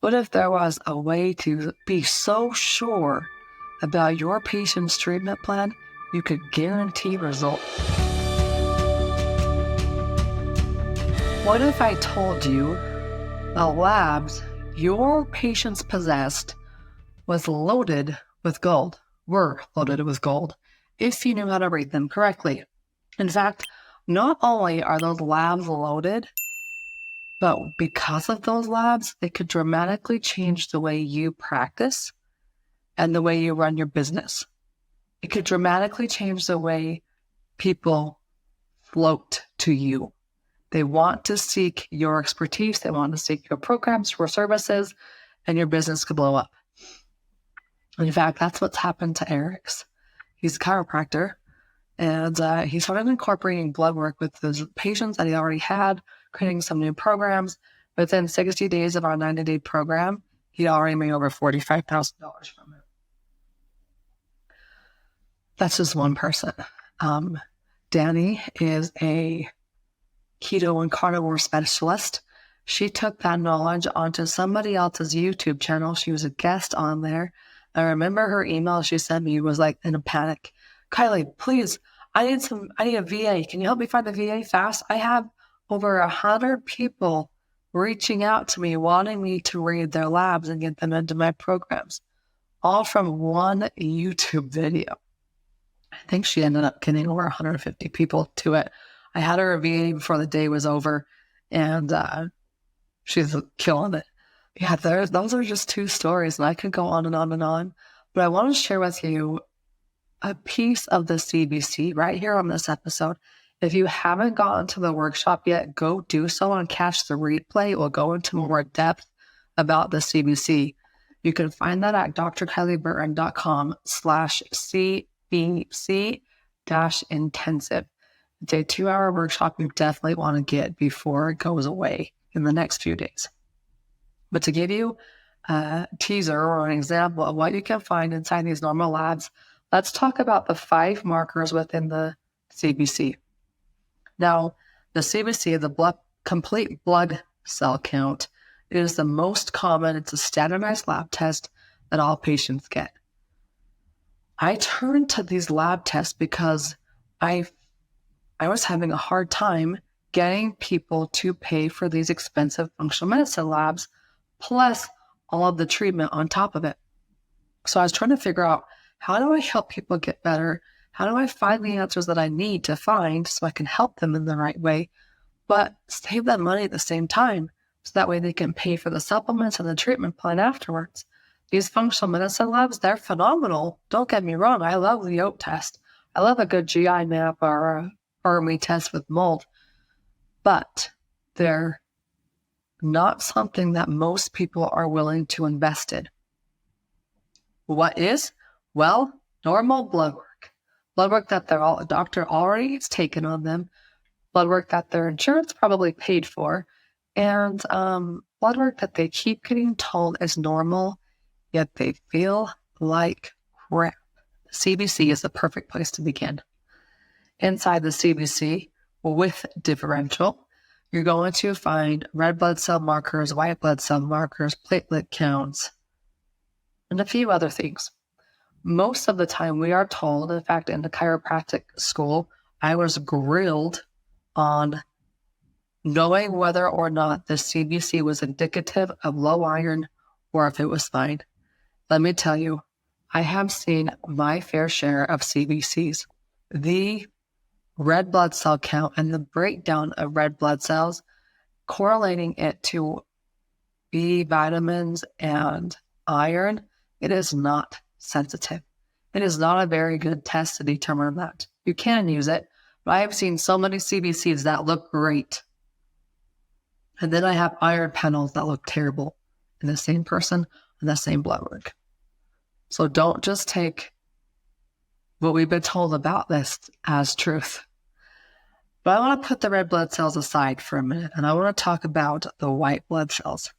What if there was a way to be so sure about your patient's treatment plan, you could guarantee results? What if I told you the labs your patients possessed were loaded with gold, if you knew how to read them correctly? In fact, not only are those labs loaded, but because of those labs, they could dramatically change the way you practice and the way you run your business. It could dramatically change the way people float to you. They want to seek your expertise. They want to seek your programs, your services, and your business could blow up. In fact, that's what's happened to Eric's. He's a chiropractor, and he started incorporating blood work with the patients that he already had, creating some new programs. Within 60 days of our 90-day program, he already made over $45,000 from it. That's just one person. Danny is a keto and carnivore specialist. She took that knowledge onto somebody else's YouTube channel. She was a guest on there. I remember her email she sent me was like in a panic. Kylie, please, I need a VA. Can you help me find a VA fast? I have over 100 people reaching out to me, wanting me to read their labs and get them into my programs, all from one YouTube video. I think she ended up getting over 150 people to it. I had her a VA before the day was over, and she's killing it. Yeah, those are just two stories, and I could go on and on and on. But I want to share with you a piece of the CBC right here on this episode. If you haven't gotten to the workshop yet, go do so and catch the replay. We'll go into more depth about the CBC. You can find that at drkylieburton.com/CBC-intensive. It's a 2-hour workshop you definitely want to get before it goes away in the next few days. But to give you a teaser or an example of what you can find inside these normal labs, let's talk about the 5 markers within the CBC. Now, the CBC, the complete blood cell count, is the most common. It's a standardized lab test that all patients get. I turned to these lab tests because I was having a hard time getting people to pay for these expensive functional medicine labs, plus all of the treatment on top of it. So I was trying to figure out, how do I help people get better? How do I find the answers that I need to find so I can help them in the right way, but save them money at the same time, so that way they can pay for the supplements and the treatment plan afterwards? These functional medicine labs, they're phenomenal. Don't get me wrong. I love the oat test. I love a good GI map or a army test with mold, but they're not something that most people are willing to invest in. What is? Well, normal blood work. Blood work that a doctor already has taken on them, blood work that their insurance probably paid for, and blood work that they keep getting told is normal, yet they feel like crap. The CBC is the perfect place to begin. Inside the CBC, with differential, you're going to find red blood cell markers, white blood cell markers, platelet counts, and a few other things. Most of the time we are told, in fact, in the chiropractic school, I was grilled on knowing whether or not the CBC was indicative of low iron or if it was fine. Let me tell you, I have seen my fair share of CBCs. The red blood cell count and the breakdown of red blood cells, correlating it to B vitamins and iron, it is not sensitive. It is not a very good test to determine that. You can use it, but I have seen so many CBCs that look great. And then I have iron panels that look terrible in the same person and the same blood work. So don't just take what we've been told about this as truth. But I want to put the red blood cells aside for a minute, and I want to talk about the white blood cells.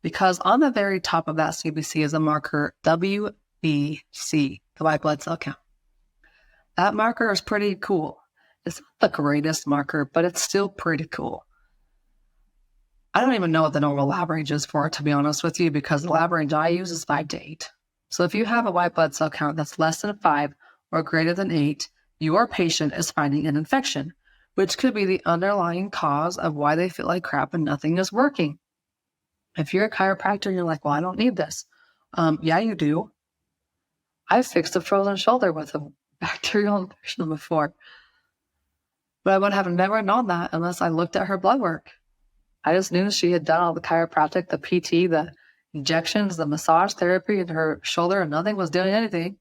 Because on the very top of that CBC is a marker WBC, the white blood cell count. That marker is pretty cool. It's not the greatest marker, but it's still pretty cool. I don't even know what the normal lab range is for it, to be honest with you, because the lab range I use is 5 to 8. So if you have a white blood cell count that's less than 5 or greater than 8, your patient is finding an infection, which could be the underlying cause of why they feel like crap and nothing is working. If you're a chiropractor and you're like, well, I don't need this. Yeah, you do. I've fixed a frozen shoulder with a bacterial infection before. But I would have never known that unless I looked at her blood work. I just knew she had done all the chiropractic, the PT, the injections, the massage therapy in her shoulder, and nothing was doing anything.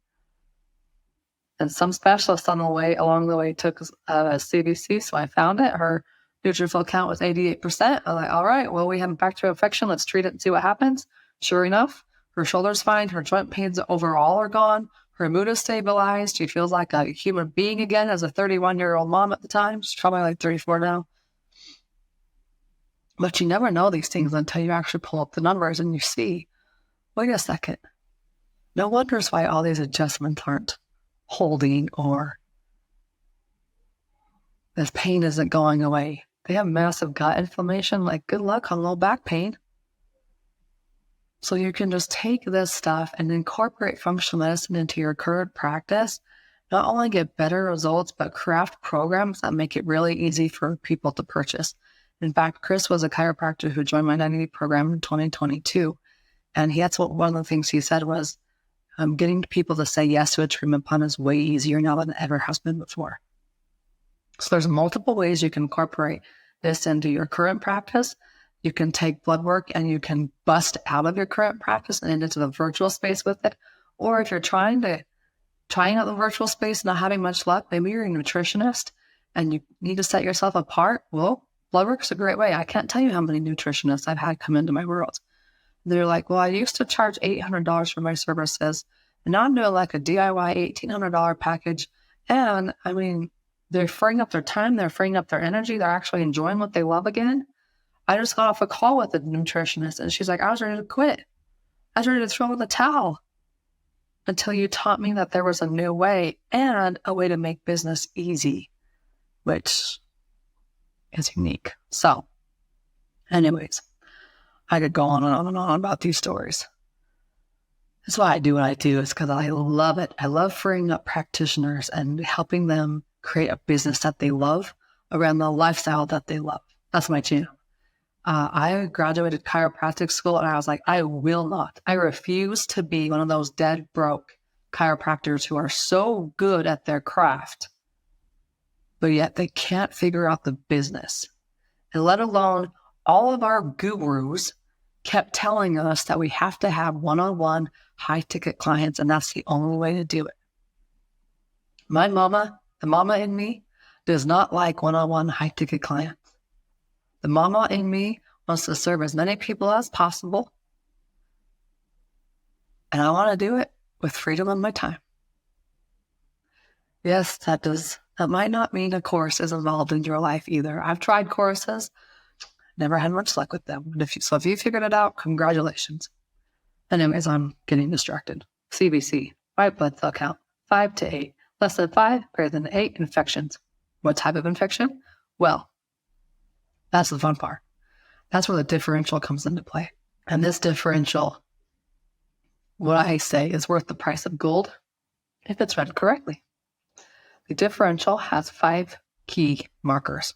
And some specialist along the way took a CBC, so I found it. Her neutrophil count was 88%. I'm like, all right, well, we have a bacterial infection. Let's treat it and see what happens. Sure enough, her shoulder's fine. Her joint pains overall are gone. Her mood is stabilized. She feels like a human being again as a 31-year-old mom at the time. She's probably like 34 now. But you never know these things until you actually pull up the numbers and you see, wait a second. No wonders why all these adjustments aren't holding or this pain isn't going away. They have massive gut inflammation. Like, good luck on low back pain. So you can just take this stuff and incorporate functional medicine into your current practice. Not only get better results, but craft programs that make it really easy for people to purchase. In fact, Chris was a chiropractor who joined my 90-day program in 2022. And one of the things he said was, getting people to say yes to a treatment plan is way easier now than it ever has been before. So there's multiple ways you can incorporate this into your current practice. You can take blood work and you can bust out of your current practice and into the virtual space with it. Or if you're trying out the virtual space, not having much luck, maybe you're a nutritionist and you need to set yourself apart. Well, blood work is a great way. I can't tell you how many nutritionists I've had come into my world. They're like, well, I used to charge $800 for my services, and now I'm doing like a DIY $1,800 package. And I mean, they're freeing up their time, they're freeing up their energy, they're actually enjoying what they love again. I just got off a call with a nutritionist, and she's like, I was ready to quit. I was ready to throw in the towel until you taught me that there was a new way and a way to make business easy, which is unique. So, anyways, I could go on and on and on about these stories. That's why I do what I do, is because I love it. I love freeing up practitioners and helping them create a business that they love around the lifestyle that they love. That's my channel. I graduated chiropractic school and I was like, I refuse to be one of those dead broke chiropractors who are so good at their craft, but yet they can't figure out the business. And let alone all of our gurus kept telling us that we have to have one-on-one high-ticket clients, and that's the only way to do it. My mama, the mama in me, does not like one-on-one high-ticket clients. The mama in me wants to serve as many people as possible, and I want to do it with freedom of my time. Yes, that might not mean a course is involved in your life either. I've tried courses, never had much luck with them. So if you figured it out, congratulations. Anyways, I'm getting distracted. CBC, white blood cell count, 5 to 8. Less than 5, greater than 8 infections. What type of infection? Well, that's the fun part. That's where the differential comes into play. And this differential, what I say, is worth the price of gold if it's read correctly. The differential has 5 key markers.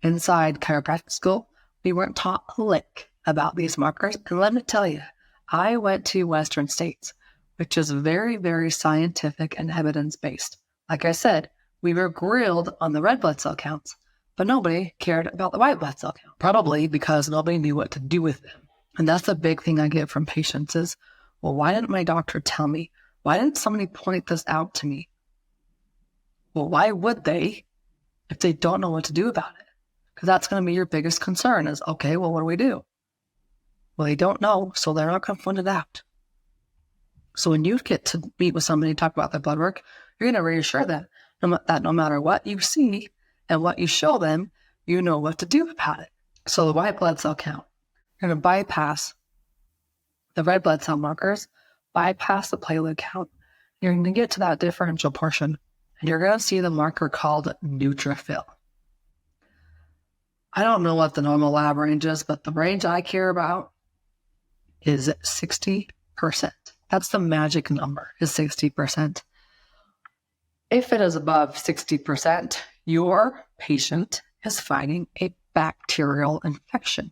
Inside chiropractic school, we weren't taught a lick about these markers. And let me tell you, I went to Western states, which is very, very scientific and evidence-based. Like I said, we were grilled on the red blood cell counts, but nobody cared about the white blood cell count, probably because nobody knew what to do with them. And that's the big thing I get from patients is, well, why didn't my doctor tell me? Why didn't somebody point this out to me? Well, why would they if they don't know what to do about it? Because that's going to be your biggest concern is, okay, well, what do we do? Well, they don't know, so they're not going to find it out. So when you get to meet with somebody and talk about their blood work, you're going to reassure them that no matter what you see and what you show them, you know what to do about it. So the white blood cell count, you're going to bypass the red blood cell markers, bypass the platelet count. You're going to get to that differential portion, and you're going to see the marker called neutrophil. I don't know what the normal lab range is, but the range I care about is 60%. That's the magic number, is 60%. If it is above 60%, your patient is fighting a bacterial infection.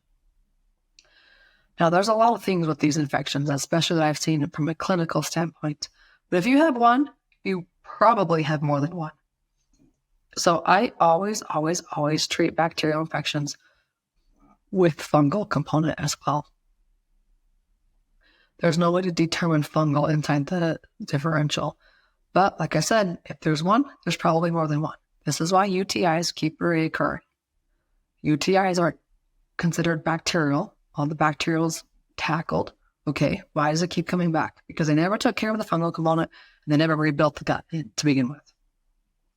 Now, there's a lot of things with these infections, especially that I've seen from a clinical standpoint. But if you have one, you probably have more than one. So I always treat bacterial infections with fungal component as well. There's no way to determine fungal inside the differential. But like I said, if there's one, there's probably more than one. This is why UTIs keep reoccurring. UTIs are considered bacterial. All the bacterials tackled. Okay, why does it keep coming back? Because they never took care of the fungal component and they never rebuilt the gut to begin with.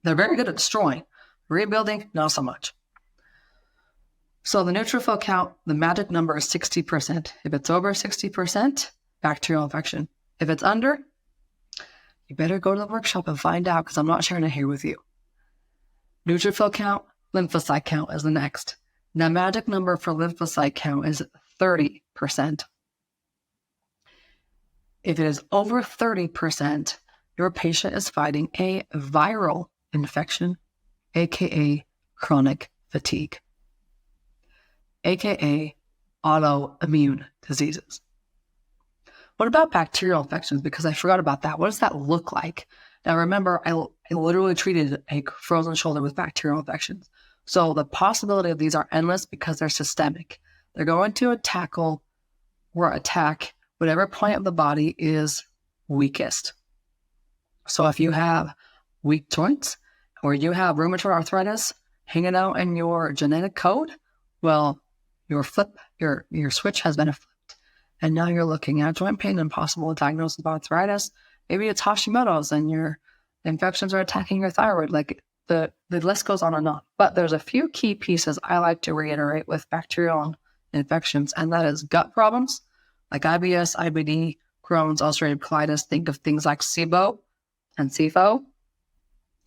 They're very good at destroying. Rebuilding, not so much. So the neutrophil count, the magic number is 60%. If it's over 60%, bacterial infection. If it's under, you better go to the workshop and find out, because I'm not sharing it here with you. Neutrophil count, lymphocyte count is the next. Now, magic number for lymphocyte count is 30%. If it is over 30%, your patient is fighting a viral infection, aka chronic fatigue, aka autoimmune diseases. What about bacterial infections? Because I forgot about that. What does that look like? Now, remember, I literally treated a frozen shoulder with bacterial infections. So the possibility of these are endless because they're systemic. They're going to attack whatever point of the body is weakest. So if you have weak joints or you have rheumatoid arthritis hanging out in your genetic code, well, your switch has been flipped. And now you're looking at joint pain and possible diagnosis of arthritis. Maybe it's Hashimoto's and your infections are attacking your thyroid. Like the list goes on and on. But there's a few key pieces I like to reiterate with bacterial infections, and that is gut problems like IBS, IBD, Crohn's, ulcerative colitis. Think of things like SIBO and SIFO,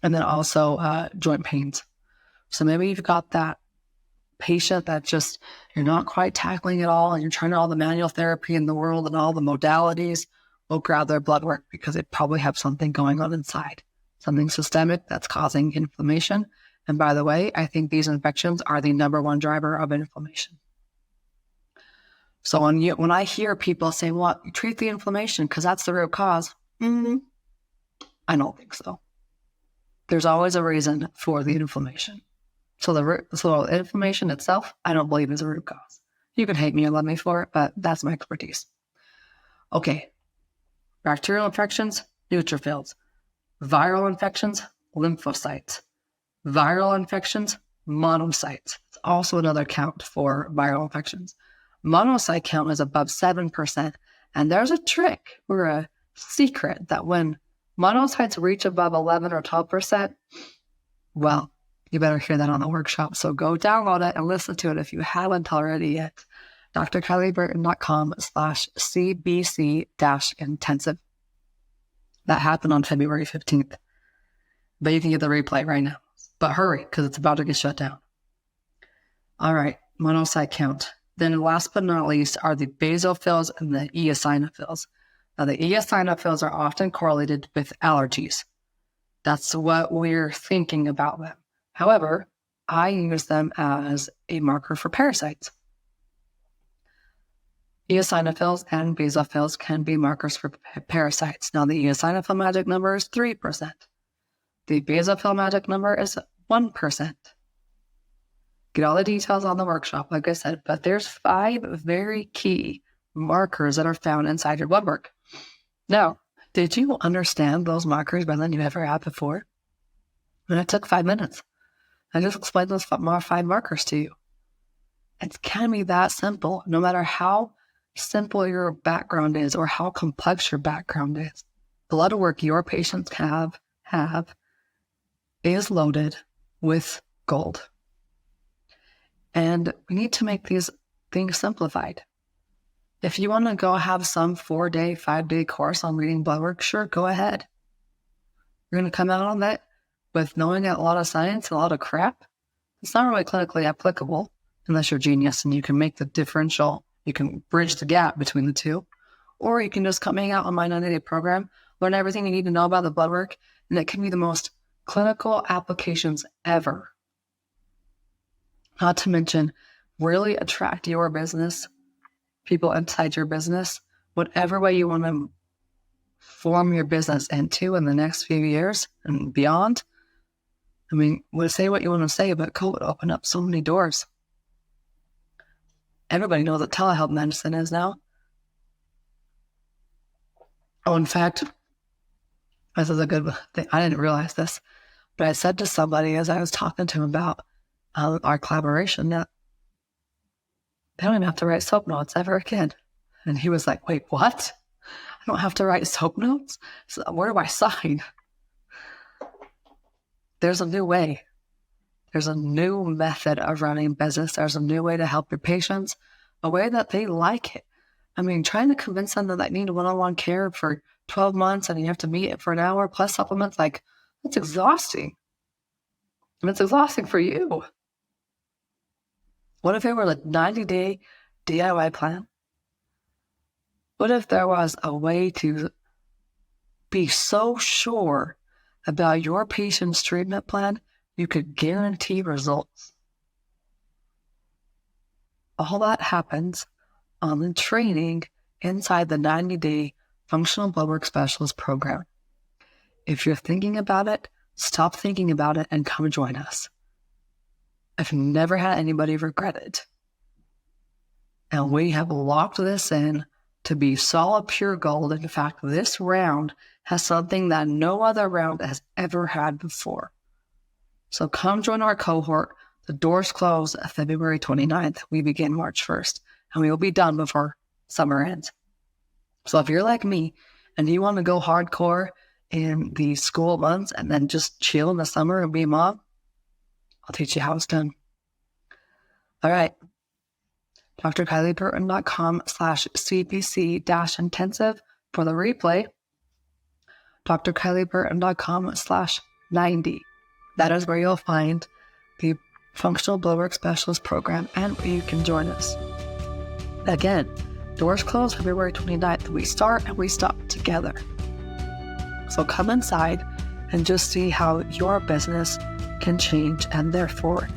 and then also joint pains. So maybe you've got that patient that just, you're not quite tackling it all and you're trying all the manual therapy in the world and all the modalities. We'll grab their blood work because they probably have something going on inside, something systemic that's causing inflammation. And by the way, I think these infections are the number one driver of inflammation. So when I hear people say, well, you treat the inflammation because that's the root cause, I don't think so. There's always a reason for the inflammation. So the inflammation itself, I don't believe is a root cause. You can hate me or love me for it, but that's my expertise. Okay. Bacterial infections, neutrophils. Viral infections, lymphocytes. Viral infections, monocytes. It's also another count for viral infections. Monocyte count is above 7%. And there's a trick or a secret that when monocytes reach above 11 or 12%, well, you better hear that on the workshop. So go download it and listen to it if you haven't already yet. drkylieburton.com/CBC-intensive. That happened on February 15th. But you can get the replay right now. But hurry, because it's about to get shut down. All right, monocyte count. Then last but not least are the Basophils and the Eosinophils. Now, the Eosinophils are often correlated with allergies. That's what we're thinking about them. However, I use them as a marker for parasites. Eosinophils and basophils can be markers for parasites. Now, the eosinophil magic number is 3%. The basophil magic number is 1%. Get all the details on the workshop, like I said, but there's 5 very key markers that are found inside your blood work. Now, did you understand those markers better than you ever had before? And it took 5 minutes. I just explained those 5 markers to you. It can be that simple, no matter how simple your background is or how complex your background is. Blood work your patients have is loaded with gold. And we need to make these things simplified. If you want to go have some 4-day, 5-day course on reading blood work, sure, go ahead. You're going to come out on that with knowing a lot of science and a lot of crap. It's not really clinically applicable. unless you're a genius and you can make the differential, you can bridge the gap between the two. Or you can just come hang out on my 90-day program, learn everything you need to know about the blood work, and it can be the most clinical applications ever. Not to mention, really attract your business, people inside your business, whatever way you want to form your business into in the next few years and beyond. I mean, we'll say what you want to say, but COVID opened up so many doors. Everybody knows what telehealth medicine is now. Oh, in fact, this is a good thing. I didn't realize this, but I said to somebody as I was talking to him about our collaboration that they don't even have to write soap notes ever again. And he was like, wait, what? I don't have to write soap notes? So where do I sign? There's a new way. There's a new method of running business. There's a new way to help your patients, a way that they like it. I mean, trying to convince them that they need one-on-one care for 12 months and you have to meet it for an hour plus supplements, like, that's exhausting. And it's exhausting for you. What if it were a 90-day DIY plan? What if there was a way to be so sure about your patient's treatment plan, you could guarantee results? All that happens on the training inside the 90-day Functional Bloodwork Specialist program. If you're thinking about it, stop thinking about it and come join us. I've never had anybody regret it. And we have locked this in to be solid, pure gold. In fact, this round has something that no other round has ever had before. So come join our cohort. The doors close February 29th. We begin March 1st, and we will be done before summer ends. So if you're like me and you want to go hardcore in the school months and then just chill in the summer and be a mom, I'll teach you how it's done. All right. drkylieburton.com/CBC-intensive for the replay. drkylieburton.com/90. That is where you'll find the Functional Bloodwork Specialist program and where you can join us. Again, doors close February 29th. We start and we stop together. So come inside and just see how your business can change and therefore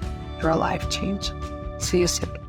your life change. See you soon.